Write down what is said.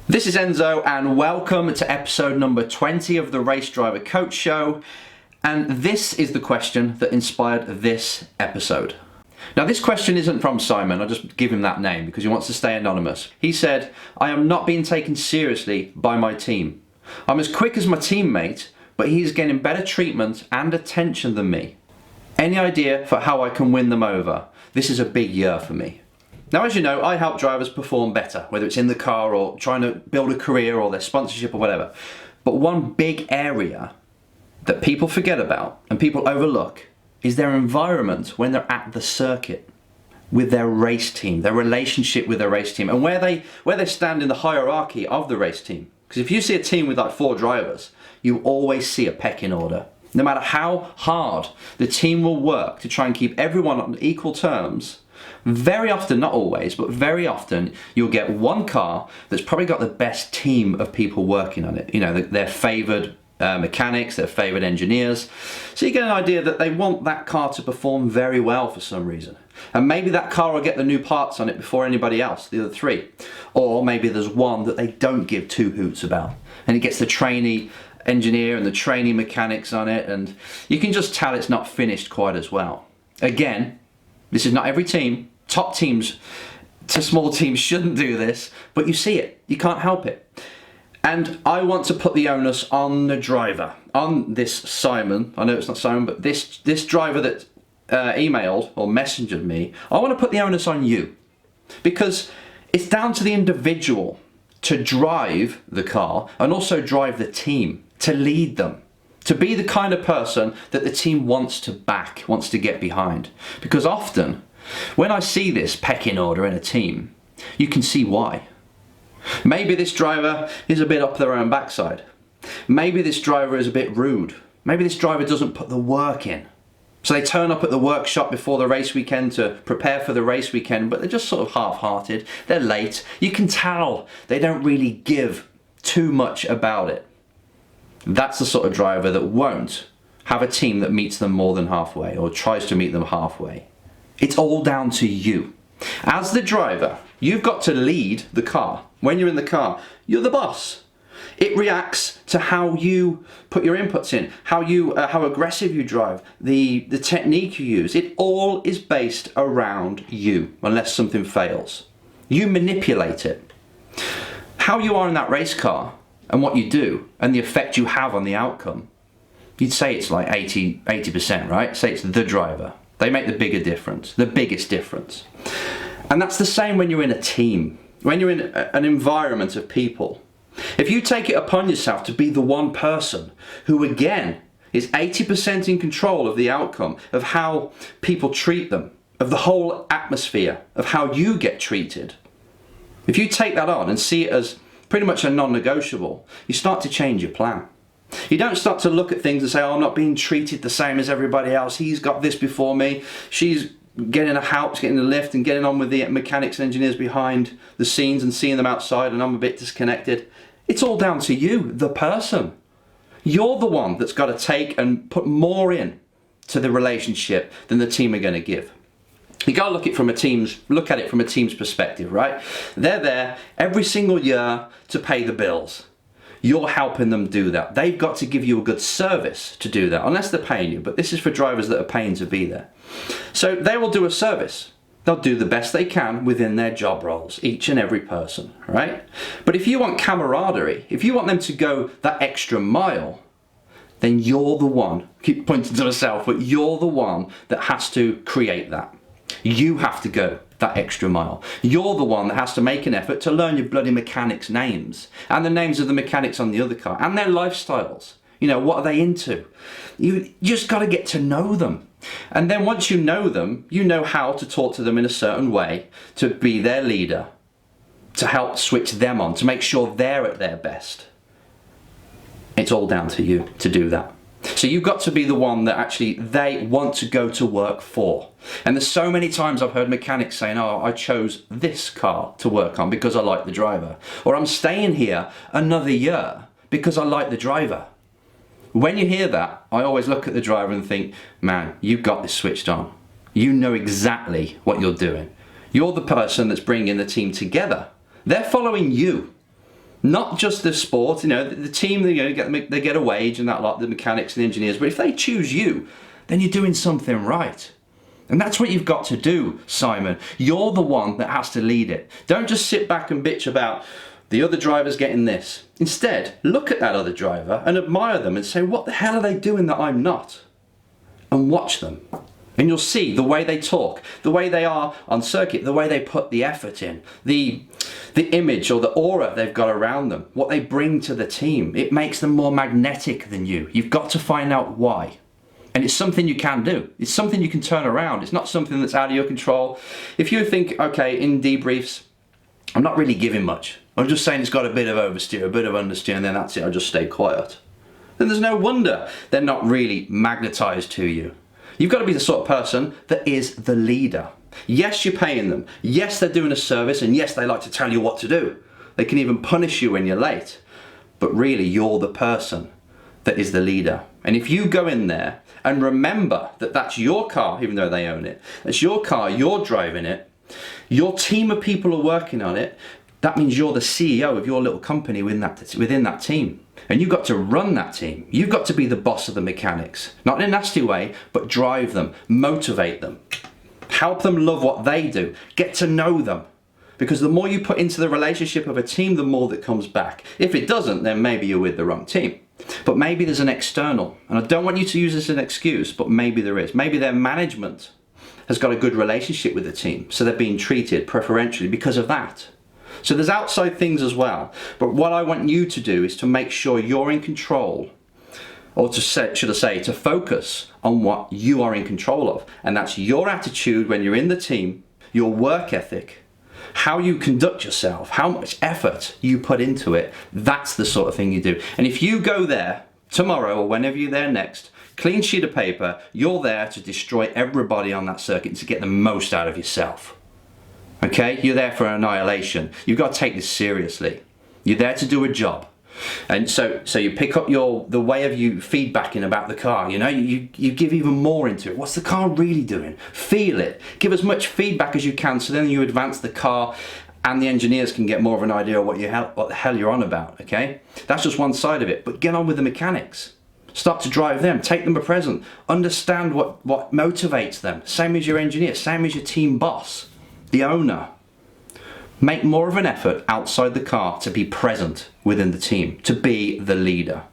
This is Enzo and welcome to episode number 20 of the Race Driver Coach Show. And this is the question that inspired this episode. Now this question isn't from Simon, I'll just give him that name because he wants to stay anonymous. He said, I am not being taken seriously by my team. I'm as quick as my teammate, but he's getting better treatment and attention than me. Any idea for how I can win them over? This is a big year for me. Now, as you know, I help drivers perform better, whether it's in the car or trying to build a career or their sponsorship or whatever. But one big area that people forget about and people overlook is their environment when they're at the circuit with their race team, their relationship with their race team, and where they stand in the hierarchy of the race team. Because if you see a team with like 4 drivers, you always see a pecking order. No matter how hard the team will work to try and keep everyone on equal terms, very often, not always, but very often, you'll get one car that's probably got the best team of people working on it. You know, their favoured mechanics, their favoured engineers. So you get an idea that they want that car to perform very well for some reason. And maybe that car will get the new parts on it before anybody else, the other 3. Or maybe there's one that they don't give 2 hoots about. And it gets the trainee engineer and the trainee mechanics on it, and you can just tell it's not finished quite as well. Again, this is not every team. Top teams to small teams shouldn't do this, but you see it. You can't help it. And I want to put the onus on the driver, on this Simon. I know it's not Simon, but this driver that emailed or messengered me. I want to put the onus on you, because it's down to the individual to drive the car and also drive the team, to lead them, to be the kind of person that the team wants to back, wants to get behind. Because often, when I see this pecking order in a team, you can see why. Maybe this driver is a bit up their own backside. Maybe this driver is a bit rude. Maybe this driver doesn't put the work in. So they turn up at the workshop before the race weekend to prepare for the race weekend, but they're just sort of half-hearted. They're late. You can tell they don't really give too much about it. That's the sort of driver that won't have a team that meets them more than halfway or tries to meet them halfway. It's all down to you. As the driver, you've got to lead the car. When you're in the car, you're the boss. It reacts to how you put your inputs in, how aggressive you drive, the technique you use. It all is based around you, unless something fails. You manipulate it. How you are in that race car and what you do and the effect you have on the outcome, you'd say it's like 80%, right? Say it's the driver. They make the bigger difference, the biggest difference. And that's the same when you're in a team, when you're in an environment of people. If you take it upon yourself to be the one person who, again, is 80% in control of the outcome, of how people treat them, of the whole atmosphere, of how you get treated, if you take that on and see it as pretty much a non-negotiable, you start to change your plan. You don't start to look at things and say, oh, I'm not being treated the same as everybody else. He's got this before me. She's getting a house, getting a lift and getting on with the mechanics and engineers behind the scenes and seeing them outside, and I'm a bit disconnected. It's all down to you, the person. You're the one that's got to take and put more in to the relationship than the team are going to give. You got to look at it from a team's perspective, right? They're there every single year to pay the bills. You're helping them do that. They've got to give you a good service to do that, unless they're paying you. But this is for drivers that are paying to be there. So they will do a service. They'll do the best they can within their job roles, each and every person, right? But if you want camaraderie, if you want them to go that extra mile, then you're the one, keep pointing to myself, but you're the one that has to create that. You have to go that extra mile. You're the one that has to make an effort to learn your bloody mechanics' names and the names of the mechanics on the other car and their lifestyles. You know, what are they into? You just got to get to know them. And then once you know them, you know how to talk to them in a certain way, to be their leader, to help switch them on, to make sure they're at their best. It's all down to you to do that. So you've got to be the one that actually they want to go to work for. And there's so many times I've heard mechanics saying, oh, I chose this car to work on because I like the driver. Or I'm staying here another year because I like the driver. When you hear that, I always look at the driver and think, man, you've got this switched on. You know exactly what you're doing. You're the person that's bringing the team together. They're following you. Not just the sport, the team, they get a wage and that lot, the mechanics and the engineers, but if they choose you, then you're doing something right. And that's what you've got to do, Simon. You're the one that has to lead it. Don't just sit back and bitch about the other driver's getting this. Instead, look at that other driver and admire them and say, what the hell are they doing that I'm not? And watch them. And you'll see the way they talk, the way they are on circuit, the way they put the effort in, the image or the aura they've got around them, what they bring to the team. It makes them more magnetic than you. You've got to find out why. And it's something you can do. It's something you can turn around. It's not something that's out of your control. If you think, okay, in debriefs, I'm not really giving much. I'm just saying it's got a bit of oversteer, a bit of understeer, and then that's it, I'll just stay quiet. Then there's no wonder they're not really magnetized to you. You've got to be the sort of person that is the leader. Yes, you're paying them. Yes, they're doing a service, and yes, they like to tell you what to do. They can even punish you when you're late. But really, you're the person that is the leader. And if you go in there and remember that that's your car, even though they own it, it's your car, you're driving it, your team of people are working on it, that means you're the CEO of your little company within that team. And you've got to run that team. You've got to be the boss of the mechanics. Not in a nasty way, but drive them, motivate them, help them love what they do, get to know them. Because the more you put into the relationship of a team, the more that comes back. If it doesn't, then maybe you're with the wrong team. But maybe there's an external, and I don't want you to use this as an excuse, but maybe there is. Maybe their management has got a good relationship with the team, so they're being treated preferentially because of that. So there's outside things as well, but what I want you to do is to make sure you're in control, or to focus on what you are in control of, and that's your attitude when you're in the team, your work ethic, how you conduct yourself, how much effort you put into it. That's the sort of thing you do. And if you go there tomorrow or whenever you're there next, clean sheet of paper, you're there to destroy everybody on that circuit, to get the most out of yourself. Okay? You're there for annihilation. You've got to take this seriously. You're there to do a job. And so you pick up the way of you feedbacking about the car, you give even more into it. What's the car really doing? Feel it. Give as much feedback as you can, so then you advance the car and the engineers can get more of an idea of what the hell you're on about, okay? That's just one side of it, but get on with the mechanics. Start to drive them, take them a present, understand what motivates them. Same as your engineer, same as your team boss, the owner. Make more of an effort outside the car to be present within the team, to be the leader.